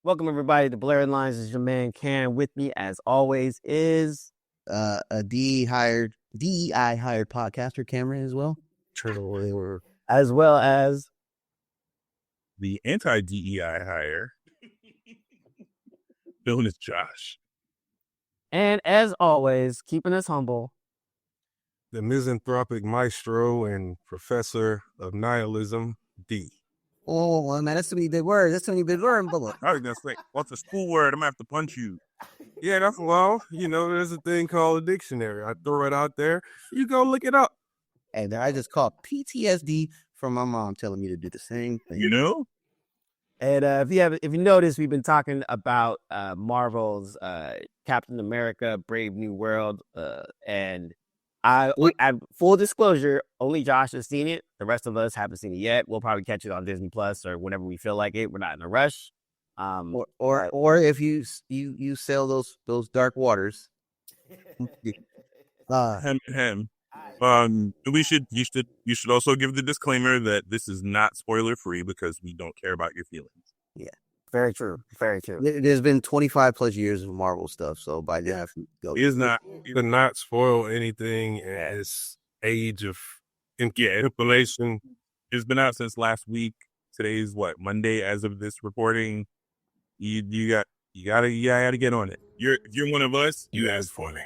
Welcome everybody to Blerdlines. This is your man Cam. With me, as always, is a DEI hired podcaster, Cameron, as well. as well as the anti-DEI hire, known as Josh. and as always, keeping us humble, the misanthropic maestro and professor of nihilism, D. Oh, man, that's too many big words. That's too many big words. I was gonna say, what's a school word? I'm gonna have to punch you. Yeah, there's a thing called a dictionary. I throw it out there. You go look it up. And I just caught PTSD from my mom telling me to do the same thing. You know? And if you notice, we've been talking about Marvel's Captain America: Brave New World, and I full disclosure, only Josh has seen it. The rest of us haven't seen it yet. We'll probably catch it on Disney Plus or whenever we feel like it. We're not in a rush. Or if you sell those dark waters. Hem. You should also give the disclaimer that this is not spoiler free because we don't care about your feelings. Yeah. Very true. Very true. There's been 25 plus years of Marvel stuff, so by now go. It is not to not spoil anything at this age of inflation. It's been out since last week. Today's Monday as of this recording. You gotta get on it. If you're one of us, you asked for it.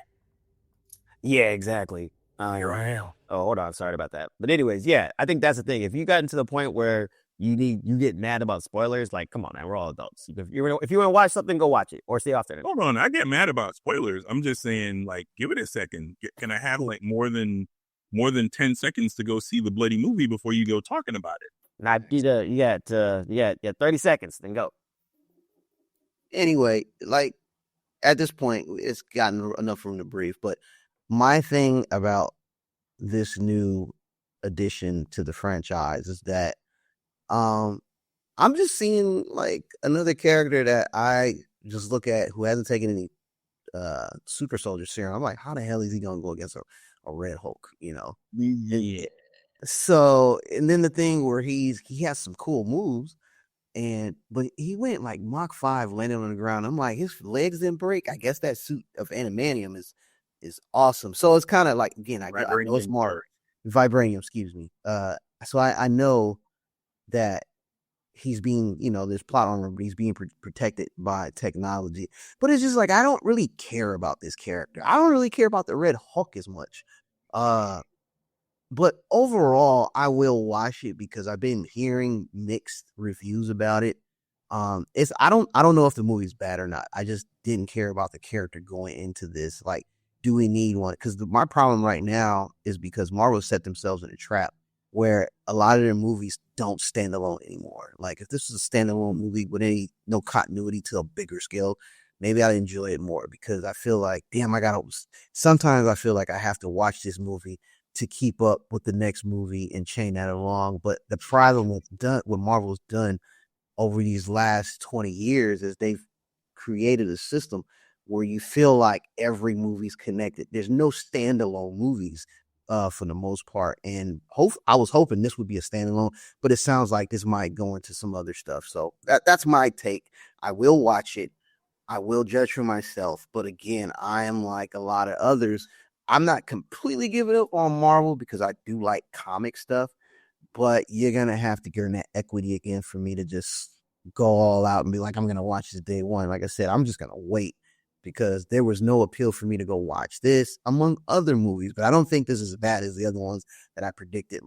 Yeah, exactly. Here I am. Oh, hold on. Sorry about that. But anyways, yeah, I think that's the thing. If you gotten to the point where you get mad about spoilers, like, come on, man, we're all adults. If you want to watch something, go watch it or stay off there. Hold on, I get mad about spoilers. I'm just saying, give it a second. Can I have more than 10 seconds to go see the bloody movie before you go talking about it? Not you got 30 seconds, then go. Anyway, at this point, it's gotten enough room to breathe. But my thing about this new addition to the franchise is that I'm just seeing another character that I just look at who hasn't taken any super soldier serum. I'm like, how the hell is he gonna go against a Red Hulk? Yeah. So, and then the thing where he has some cool moves, but he went Mach 5 landing on the ground. I'm like, his legs didn't break. I guess that suit of adamantium is awesome. So it's kind of again, I know it's more vibranium. Excuse me. So I know that he's being, there's plot armor, but he's being protected by technology. But it's just I don't really care about this character. I don't really care about the Red Hulk as much. But overall, I will watch it because I've been hearing mixed reviews about it. I don't know if the movie's bad or not. I just didn't care about the character going into this. Do we need one? Because my problem right now is because Marvel set themselves in a trap where a lot of their movies don't stand alone anymore. If this was a standalone movie with no continuity to a bigger scale, maybe I'd enjoy it more because I feel sometimes I feel like I have to watch this movie to keep up with the next movie and chain that along. But the problem what Marvel's done over these last 20 years is they've created a system where you feel like every movie's connected. There's no standalone movies for the most part. And I was hoping this would be a standalone, but it sounds like this might go into some other stuff. So that's my take. I will watch it. I will judge for myself. But again, I am like a lot of others. I'm not completely giving up on Marvel because I do like comic stuff, but you're going to have to earn that equity again for me to just go all out and be like, I'm going to watch this day one. Like I said, I'm just going to wait because there was no appeal for me to go watch this among other movies, but I don't think this is as bad as the other ones that I predicted,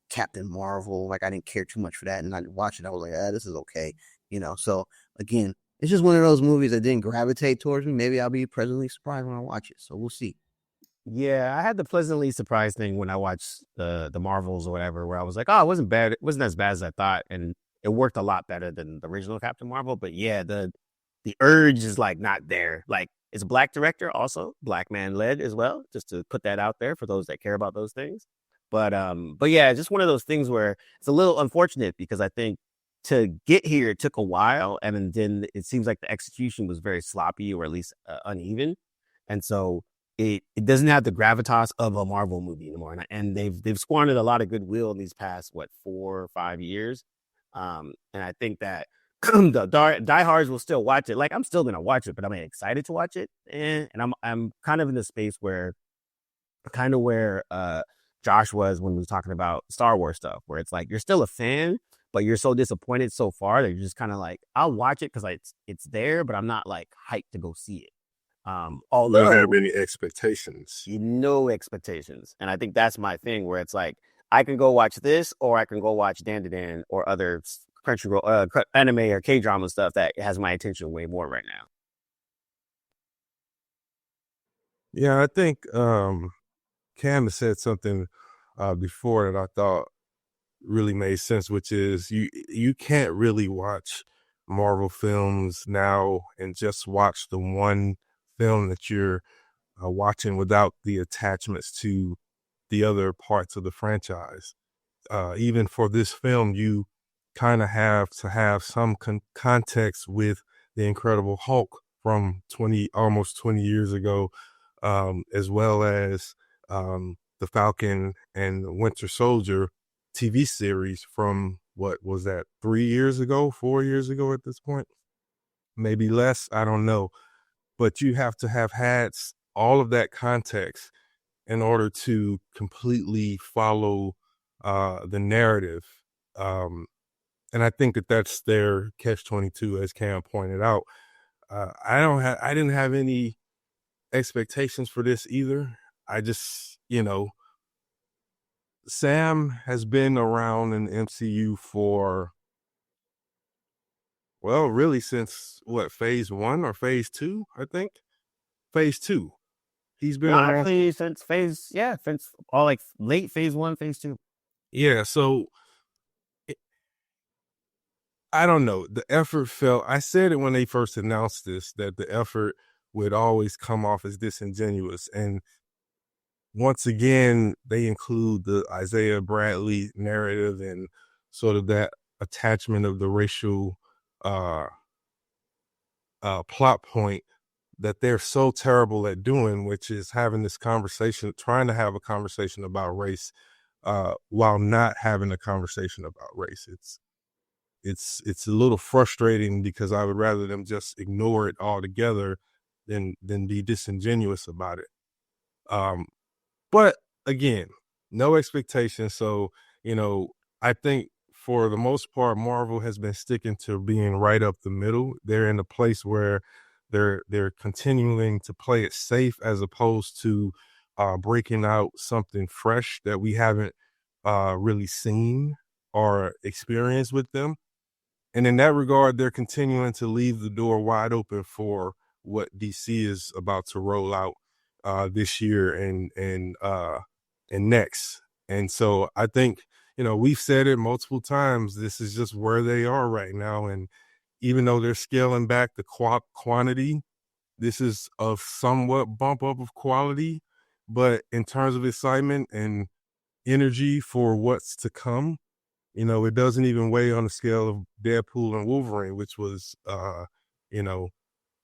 Captain Marvel. I didn't care too much for that. And I watched it. I was like, this is okay. So again, it's just one of those movies that didn't gravitate towards me. Maybe I'll be pleasantly surprised when I watch it. So we'll see. Yeah, I had the pleasantly surprised thing when I watched the Marvels or whatever, where I was like, oh, it wasn't bad. It wasn't as bad as I thought. And it worked a lot better than the original Captain Marvel. But yeah, the urge is not there. It's a black director also, black man led as well, just to put that out there for those that care about those things. But yeah, just one of those things where it's a little unfortunate because I think to get here, it took a while. And then it seems like the execution was very sloppy or at least uneven. And so it doesn't have the gravitas of a Marvel movie anymore. And they've squandered a lot of goodwill in these past, 4 or 5 years. And I think that the diehards will still watch it. Like I'm still gonna watch it, but I'm excited to watch it. And I'm kind of in the space where Josh was when we was talking about Star Wars stuff, where it's like you're still a fan, but you're so disappointed so far that you're just kind of like, I'll watch it because it's there, but I'm not like hyped to go see it. You don't have Although any expectations. no expectations, and I think that's my thing, where it's like I can go watch this, or I can go watch Dan to Dan or other Crunchyroll anime or K drama stuff that has my attention way more right now. Yeah, I think Cam has said something before that I thought really made sense, which is you can't really watch Marvel films now and just watch the one film that you're watching without the attachments to the other parts of the franchise. Even for this film, you kind of have to have some context with the Incredible Hulk from almost 20 years ago, as well as the Falcon and Winter Soldier TV series from what was that 3 years ago, 4 years ago at this point, maybe less. I don't know, but you have to have had all of that context in order to completely follow the narrative. Um, and I think that that's their catch-22, as Cam pointed out. I didn't have any expectations for this either. I just, Sam has been around in the MCU for, well, really since what, phase 1 or phase 2, I think? Phase 2. He's been No, around. actually, since all like late phase 1, phase 2. Yeah, so I don't know. The effort felt, I said it when they first announced this, that the effort would always come off as disingenuous. And once again, they include the Isaiah Bradley narrative and sort of that attachment of the racial uh, plot point that they're so terrible at doing, which is having this conversation, trying to have a conversation about race while not having a conversation about race. It's a little frustrating because I would rather them just ignore it altogether than be disingenuous about it. But again, no expectations. So, you know, I think for the most part, Marvel has been sticking to being right up the middle. They're in a place where they're continuing to play it safe as opposed to breaking out something fresh that we haven't really seen or experienced with them. And in that regard, they're continuing to leave the door wide open for what DC is about to roll out this year and next. And so I think, we've said it multiple times. This is just where they are right now. And even though they're scaling back the quantity, this is a somewhat bump up of quality. But in terms of excitement and energy for what's to come, it doesn't even weigh on the scale of Deadpool and Wolverine, which was, you know,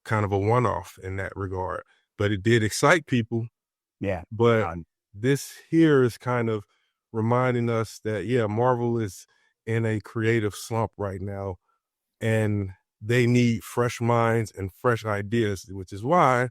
kind of a one-off in that regard. But it did excite people. Yeah. But this here is kind of reminding us that, yeah, Marvel is in a creative slump right now, and they need fresh minds and fresh ideas, which is why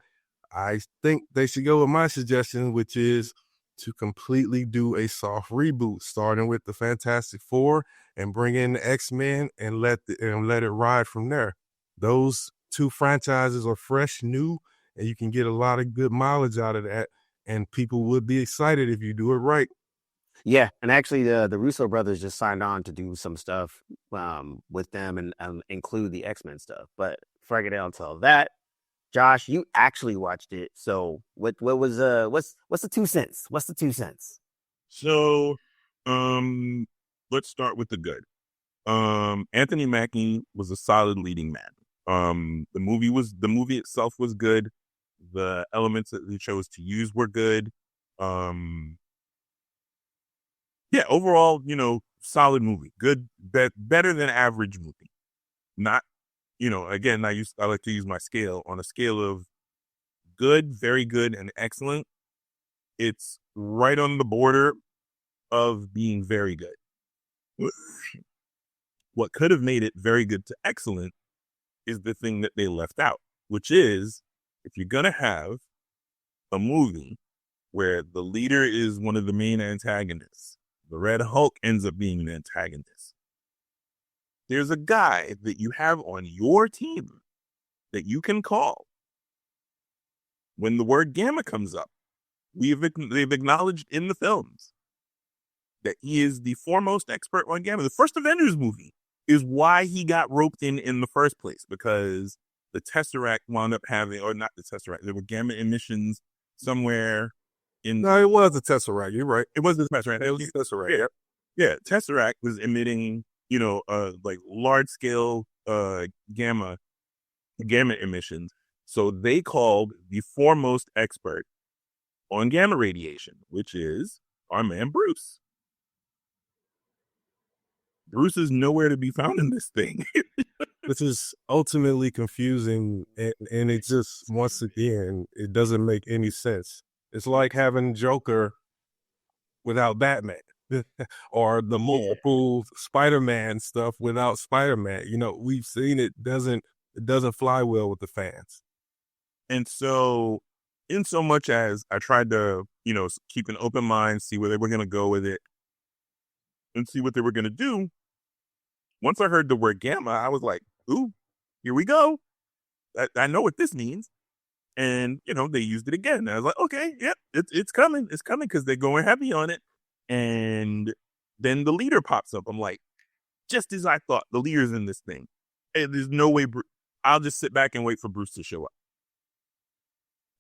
I think they should go with my suggestion, which is to completely do a soft reboot, starting with the Fantastic Four and bring in the X-Men and let it ride from there. Those two franchises are fresh, new, and you can get a lot of good mileage out of that. And people would be excited if you do it right. Yeah, and actually, the Russo brothers just signed on to do some stuff with them and include the X-Men stuff. But before I get on to all that, Josh, you actually watched it. So what was what's the 2 cents? What's the 2 cents? So, let's start with the good. Anthony Mackie was a solid leading man. The movie itself was good. The elements that they chose to use were good. Yeah, overall, solid movie. Good, better than average movie. Not, again, I like to use my scale. On a scale of good, very good, and excellent, it's right on the border of being very good. what could have made it very good to excellent is the thing that they left out, which is if you're going to have a movie where the leader is one of the main antagonists, the Red Hulk ends up being the antagonist. There's a guy that you have on your team that you can call when the word Gamma comes up. They've acknowledged in the films that he is the foremost expert on Gamma. The first Avengers movie is why he got roped in the first place, because the Tesseract wound up having, or not the Tesseract, there were Gamma emissions somewhere in. No, it was the Tesseract. You're right. It was the Tesseract. It was the Tesseract. Yeah. Yeah. Tesseract was emitting, like large scale gamma emissions. So they called the foremost expert on gamma radiation, which is our man Bruce. Bruce is nowhere to be found in this thing. Which is ultimately confusing, and it just, once again, it doesn't make any sense. It's like having Joker without Batman, or the multiple Spider-Man stuff without Spider-Man. We've seen it doesn't fly well with the fans. And so, in so much as I tried to, keep an open mind, see where they were going to go with it, and see what they were going to do, once I heard the word Gamma, I was like, ooh, here we go. I know what this means. And, they used it again. I was like, okay, yep, it's coming. It's coming, because they're going heavy on it. And then the leader pops up. I'm like, just as I thought, the leader's in this thing. And there's no way I'll just sit back and wait for Bruce to show up.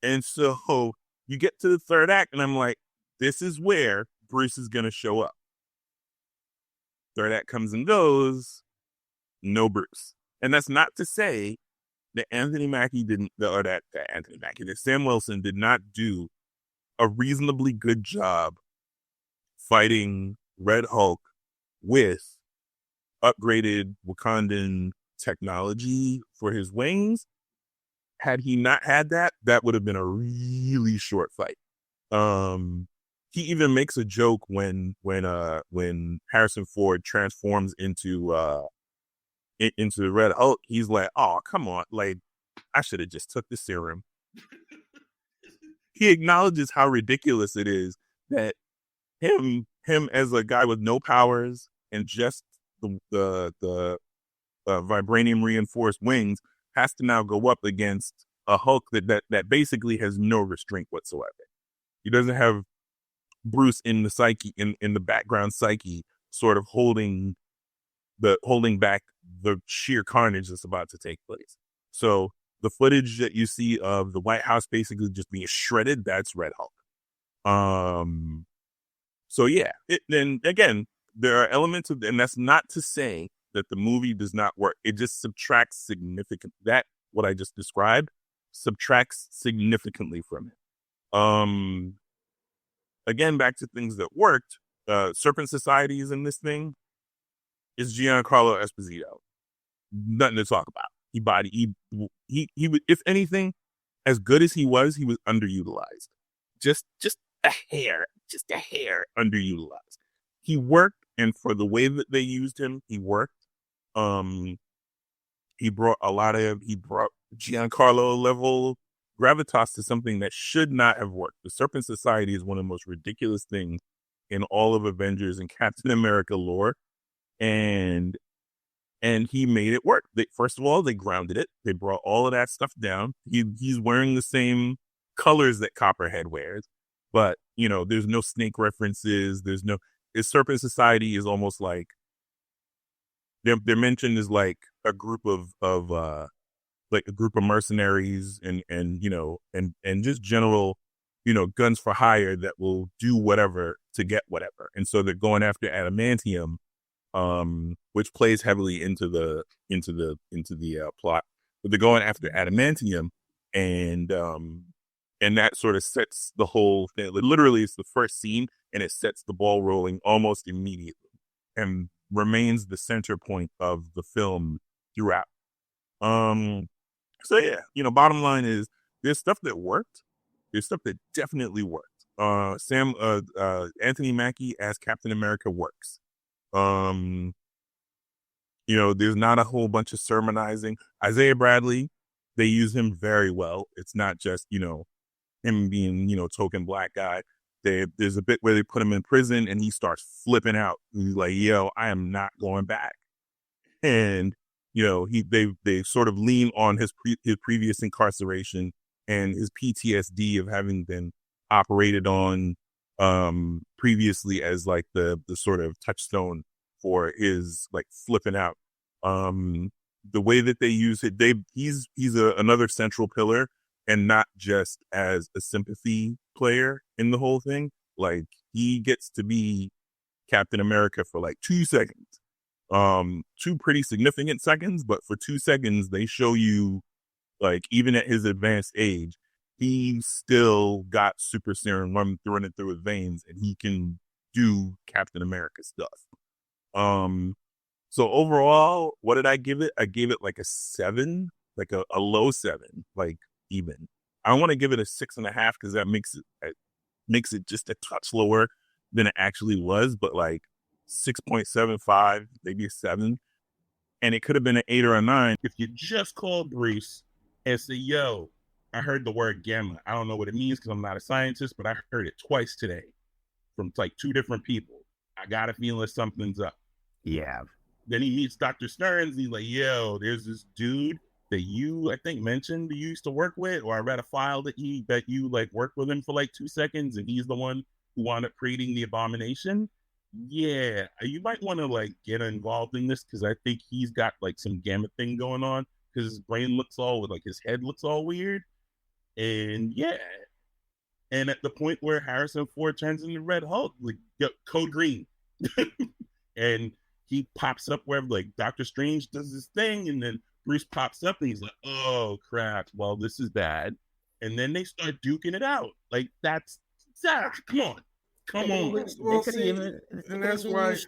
And so you get to the third act, and I'm like, this is where Bruce is going to show up. Third act comes and goes, no Bruce. And that's not to say that that Sam Wilson did not do a reasonably good job fighting Red Hulk with upgraded Wakandan technology for his wings. Had he not had that, that would have been a really short fight. He even makes a joke when Harrison Ford transforms into the Red Hulk. He's like, "Oh, come on! Like, I should have just took the serum." He acknowledges how ridiculous it is that him as a guy with no powers and just the vibranium reinforced wings has to now go up against a Hulk that basically has no restraint whatsoever. He doesn't have Bruce in the psyche, in the background psyche, sort of holding back the sheer carnage that's about to take place. So the footage that you see of the White House basically just being shredded, that's Red Hulk. So yeah, then again, there are elements of, and that's not to say that the movie does not work. It just subtracts what I just described subtracts significantly from it. Again, back to things that worked. Serpent Society is in this thing. It's Giancarlo Esposito. Nothing to talk about. He if anything, as good as he was underutilized. Just a hair underutilized. He worked, and for the way that they used him, he worked. He brought Giancarlo level gravitas to something that should not have worked. The Serpent Society is one of the most ridiculous things in all of Avengers and Captain America lore. And he made it work. First of all, they grounded it. They brought all of that stuff down. He's wearing the same colors that Copperhead wears, but there's no snake references. His Serpent Society is almost like they're mentioned as like a group of mercenaries and just general, guns for hire that will do whatever to get whatever. And so they're going after adamantium, which plays heavily into the plot. But they're going after adamantium, and that sort of sets the whole thing. Literally, it's the first scene, and it sets the ball rolling almost immediately, and remains the center point of the film throughout. So yeah, bottom line is there's stuff that worked. There's stuff that definitely worked. Anthony Mackie as Captain America works. There's not a whole bunch of sermonizing. Isaiah Bradley, they use him very well. It's not just, him being, token black guy. There's a bit where they put him in prison and he starts flipping out. He's like, yo, I am not going back. And, they sort of lean on his previous incarceration and his PTSD of having been operated on previously as like the sort of touchstone for his like flipping out. The way that they use it, he's another central pillar, and not just as a sympathy player in the whole thing. Like, he gets to be Captain America for like 2 seconds, 2 pretty significant seconds, but for 2 seconds they show you, like, even at his advanced age, he still got super serum running through his veins, and he can do Captain America stuff. So overall, what did I give it? I gave it like a 7, like a low 7, like even. I want to give it a 6.5 because that makes it just a touch lower than it actually was, but like 6.75, maybe a 7. And it could have been an 8 or a 9 if you just called Bruce and say, yo, I heard the word gamma. I don't know what it means because I'm not a scientist, but I heard it twice today from like 2 different people. I got a feeling something's up. Yeah. Then he meets Dr. Stearns. And he's like, yo, there's this dude that you, I think, mentioned you used to work with, or I read a file that you like worked with him for like 2 seconds, and he's the one who wound up creating the abomination. Yeah, you might want to like get involved in this because I think he's got like some gamma thing going on because his brain looks all like his head looks all weird. And yeah. And at the point where Harrison Ford turns into Red Hulk, like Code Green. And he pops up where like Doctor Strange does this thing, and then Bruce pops up and he's like, oh crap, well, this is bad. And then they start duking it out. Like, that's come on. Come on. Well, see, and that's why it's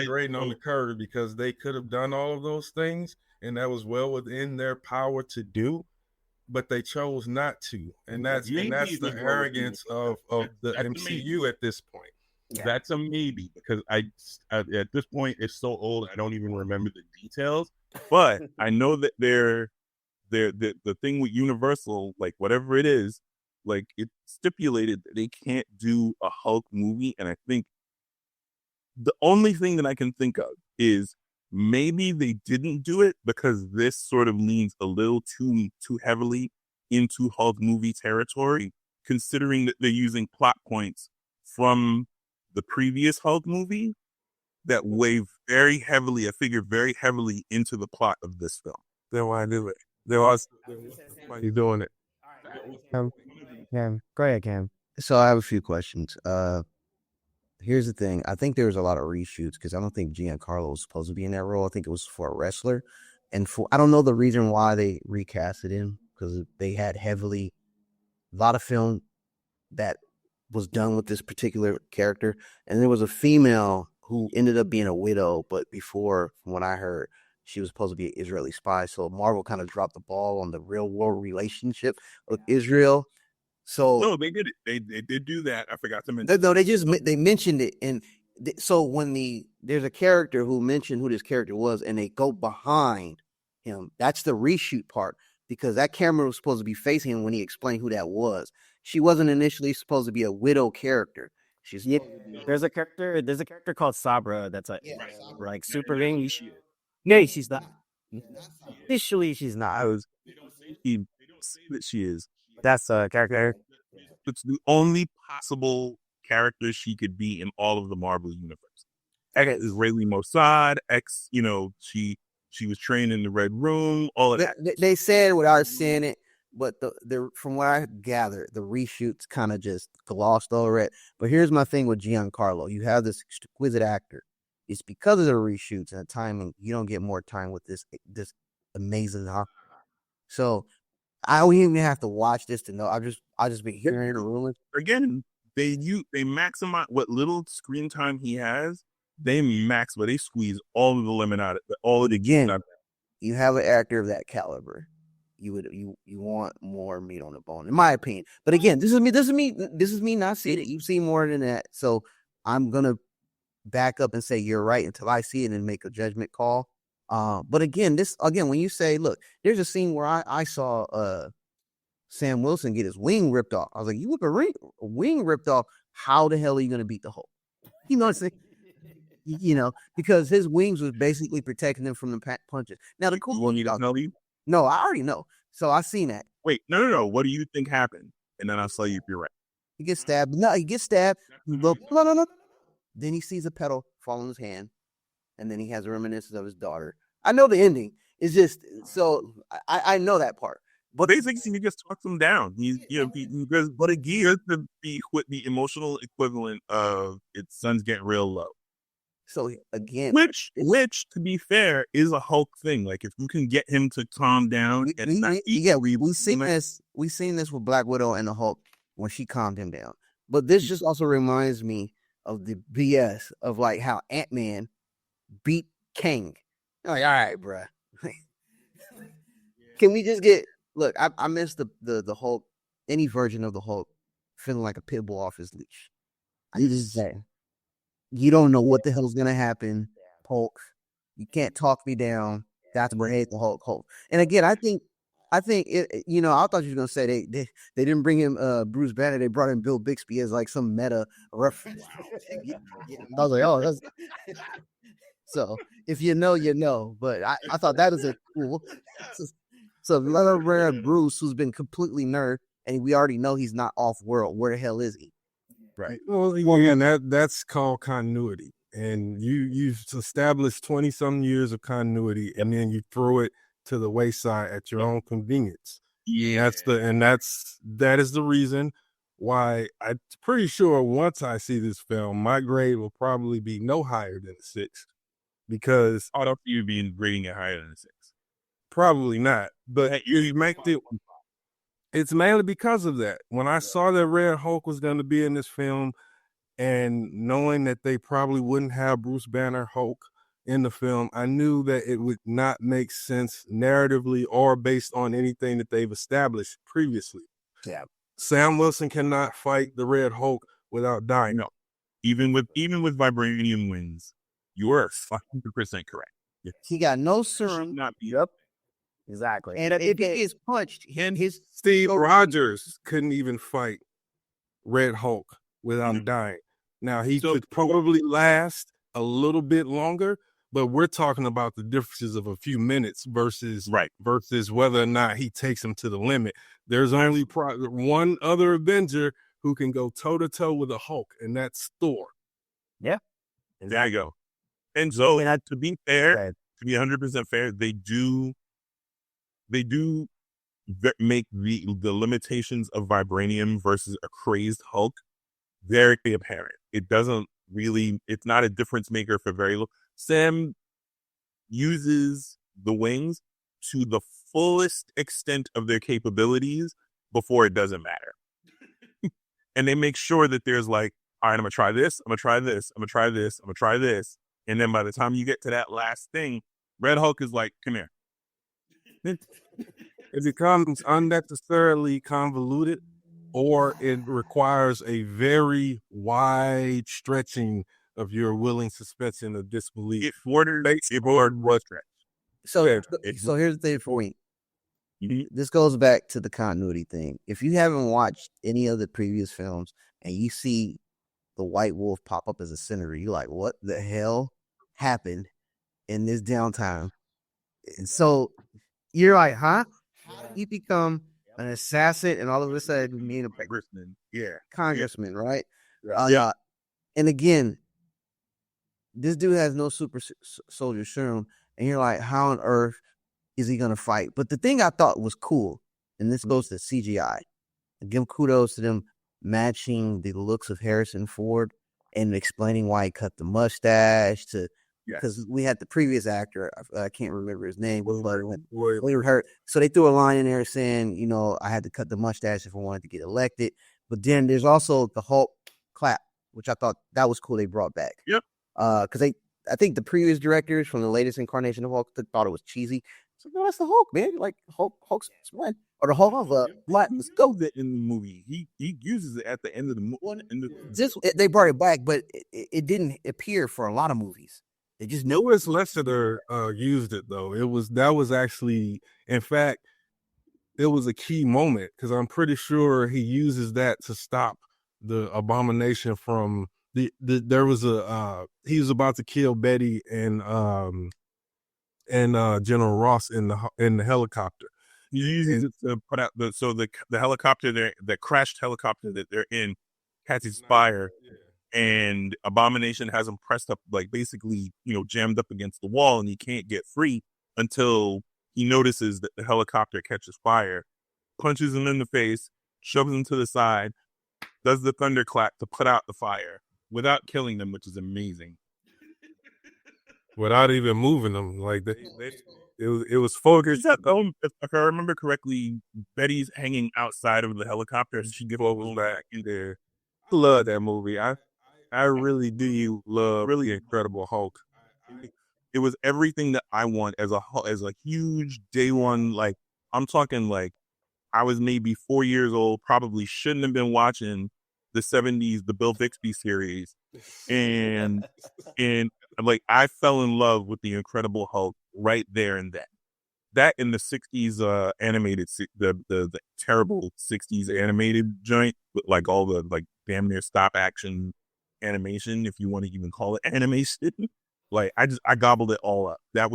grading on the curve, because they could have done all of those things, and that was well within their power to do, but they chose not to, and that's the arrogance of the MCU at this point. Yeah. That's a maybe, because I at this point it's so old I don't even remember the details. But I know that the thing with Universal, like whatever it is, like it stipulated that they can't do a Hulk movie, and I think the only thing that I can think of is maybe they didn't do it because this sort of leans a little too heavily into Hulk movie territory, considering that they're using plot points from the previous Hulk movie that weigh very heavily, I figure very heavily into the plot of this film. Then why do it? Why are you doing it? Cam, go ahead, Cam. So I have a few questions. Here's the thing. I think there was a lot of reshoots because I don't think Giancarlo was supposed to be in that role. I think it was for a wrestler. And I don't know the reason why they recasted him, because they had a lot of film that was done with this particular character. And there was a female who ended up being a widow, but before, from what I heard, she was supposed to be an Israeli spy. So Marvel kind of dropped the ball on the real world relationship with Israel. So no, they did it. They did do that. I forgot to mention. No, they mentioned it, and so when there's a character who mentioned who this character was, and they go behind him, that's the reshoot part, because that camera was supposed to be facing him when he explained who that was. She wasn't initially supposed to be a widow character. There's a character called Sabra that's like super English. No, she's not. Officially, she's not. They don't say that she is. That's a character. It's the only possible character she could be in all of the Marvel universe. Israeli Mossad, she was trained in the Red Room, all of that. They said without saying it, but from what I gathered, the reshoots kind of just glossed over it. But here's my thing with Giancarlo. You have this exquisite actor. It's because of the reshoots and the timing, you don't get more time with this amazing. So I don't even have to watch this to know. I'll just be hearing the rumors. Again, they maximize what little screen time he has. They squeeze all of the lemon out of it. All of the again. You have an actor of that caliber. You want more meat on the bone, in my opinion. But again, this is me not seeing it. You've seen more than that, so I'm gonna back up and say you're right until I see it and make a judgment call. But again, when you say, look, there's a scene where I saw Sam Wilson get his wing ripped off. I was like, you whip a wing ripped off. How the hell are you going to beat the Hulk? You know what I'm saying? You know, because his wings was basically protecting him from the punches. Now the cool You want me to tell you? No, I already know. So I seen that. Wait, no. What do you think happened? And then I'll tell you if you're right. He gets stabbed. No, he gets stabbed. No. Then he sees a petal fall in his hand, and then he has a reminiscence of his daughter. I know the ending. It's just so I know that part. But basically, he just talks him down. He goes, but again, to be with the emotional equivalent of its son's getting real low. So again, which to be fair is a Hulk thing. Like if you can get him to calm down, we've seen this with Black Widow and the Hulk when she calmed him down. But this just also reminds me of the BS of like how Ant-Man beat Kang. I'm like, all right, bruh. Can we just get? Look, I miss the Hulk, any version of the Hulk, feeling like a pit bull off his leash. I just say, you don't know what the hell's gonna happen, Hulk. You can't talk me down. That's where I hate the Hulk. And again, I think it. You know, I thought you were gonna say they didn't bring him Bruce Banner. They brought in Bill Bixby as like some meta reference. I was like, oh, that's. So if you know, you know. But I thought that was a cool. So let her rare Bruce, who's been completely nerfed, and we already know he's not off world. Where the hell is he? Right. Well, again, that's called continuity, and you've established 20-some years of continuity, and then you throw it to the wayside at your own convenience. Yeah, that is the reason why I'm pretty sure once I see this film, my grade will probably be no higher than a 6, because I'd up you being grading it higher than a 6. Probably not, but it's mainly because of that. When I saw that Red Hulk was going to be in this film, and knowing that they probably wouldn't have Bruce Banner Hulk in the film, I knew that it would not make sense narratively or based on anything that they've established previously. Yeah. Sam Wilson cannot fight the Red Hulk without dying. No. Even with vibranium wings, you are 100% correct. Yeah. He got no serum. Yep. Exactly. And if he gets punched, Steve Rogers couldn't even fight Red Hulk without dying. Now, he could probably last a little bit longer, but we're talking about the differences of a few minutes versus whether or not he takes him to the limit. There's only one other Avenger who can go toe-to-toe with a Hulk, and that's Thor. Yeah. There you go. And so, to be fair, to be 100% fair, they do make the limitations of vibranium versus a crazed Hulk very apparent. It's not a difference maker for very little. Sam uses the wings to the fullest extent of their capabilities before it doesn't matter. And they make sure that there's like, all right, I'm going to try this, I'm going to try this, I'm going to try this, I'm going to try this. And then by the time you get to that last thing, Red Hulk is like, come here. It becomes unnecessarily convoluted, or it requires a very wide stretching of your willing suspension of disbelief. It was stretched. So here's the thing for me. This goes back to the continuity thing. If you haven't watched any of the previous films and you see the White Wolf pop up as a senator, you're like, what the hell happened in this downtime? And so you're like, huh? How did he become an assassin and all of a sudden being a congressman? Yeah. Congressman, right? Yeah. And again, this dude has no super soldier serum, and you're like, how on earth is he gonna fight? But the thing I thought was cool, and this goes to CGI, and give kudos to them matching the looks of Harrison Ford and explaining why he cut the mustache because we had the previous actor, I can't remember his name, so they threw a line in there saying, you know, I had to cut the mustache if I wanted to get elected. But then there's also the Hulk clap, which I thought that was cool. They brought back. Yep. Because I think the previous directors from the latest incarnation of Hulk thought it was cheesy. So no, that's the Hulk, man. Like Hulk's one or the Hulk of Black. Let's go. That in the movie, he uses it at the end of the movie. They brought it back, but it didn't appear for a lot of movies. They just know. Louis Lasseter used it though. That was actually, in fact, it was a key moment because I'm pretty sure he uses that to stop the abomination from there was he was about to kill Betty and General Ross in the helicopter. He uses it to put out the helicopter the crashed helicopter that they're in catches fire, and Abomination has him pressed up, like basically, jammed up against the wall, and he can't get free until he notices that the helicopter catches fire, punches him in the face, shoves him to the side, does the thunderclap to put out the fire without killing them, which is amazing. Without even moving them, like it was focused. If I remember correctly, Betty's hanging outside of the helicopter as she gets back in there. I love that movie. I really do love really Incredible Hulk. It was everything that I want as a huge day one. Like, I'm talking like I was maybe 4 years old, probably shouldn't have been watching the 70s, the Bill Bixby series. And like I fell in love with the Incredible Hulk right there and then. That in the 60s animated the terrible 60s animated joint with like all the like damn near stop action animation, if you want to even call it animation. Like I gobbled it all up. That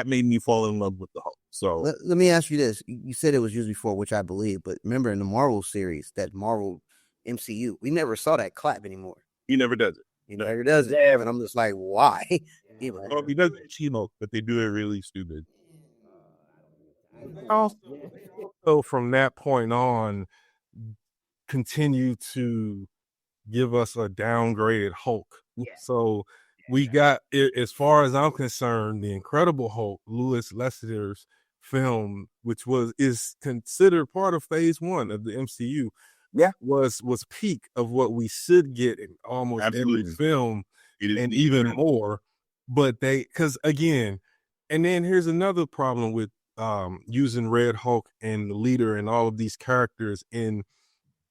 made me fall in love with the Hulk. So let me ask you this. You said it was used before, which I believe, but remember in the Marvel series, that Marvel MCU, we never saw that clap anymore. he never does it. He never does it. And I'm just like, why? Well, he does chemo, but they do it really stupid. So from that point on, continue to give us a downgraded Hulk. So we got, as far as I'm concerned, the Incredible Hulk, Louis Lasseter's film, which is considered part of phase 1 of the MCU, was peak of what we should get in almost every film, and even more. But because again, and then here's another problem with using Red Hulk and the leader and all of these characters in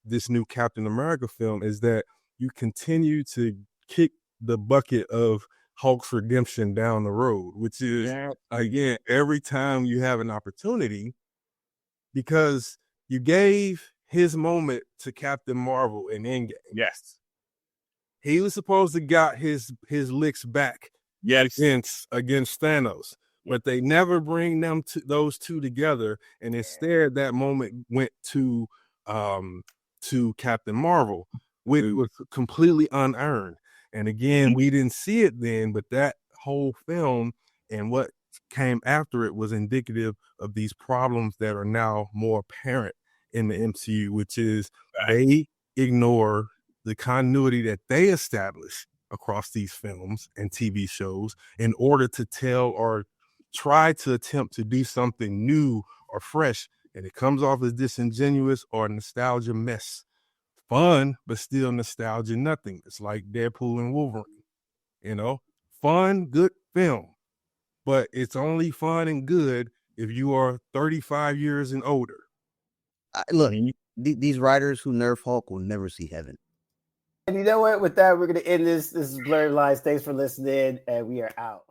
this new Captain America film is that you continue to kick the bucket of Hulk's redemption down the road, which is, again, every time you have an opportunity, because you gave his moment to Captain Marvel in Endgame. Yes. He was supposed to got his licks back against Thanos, but they never bring those two together, and instead that moment went to Captain Marvel, which was completely unearned. And again, we didn't see it then, but that whole film and what came after it was indicative of these problems that are now more apparent in the MCU, which is they ignore the continuity that they establish across these films and TV shows in order to tell or try to attempt to do something new or fresh, and it comes off as disingenuous or nostalgia mess. Fun, but still nostalgia nothing. It's like Deadpool and Wolverine. Fun, good film, but it's only fun and good if you are 35 years and older. Look, these writers who nerf Hulk will never see heaven. And you know what? With that, we're going to end this. This is Blerdlines. Thanks for listening, and we are out.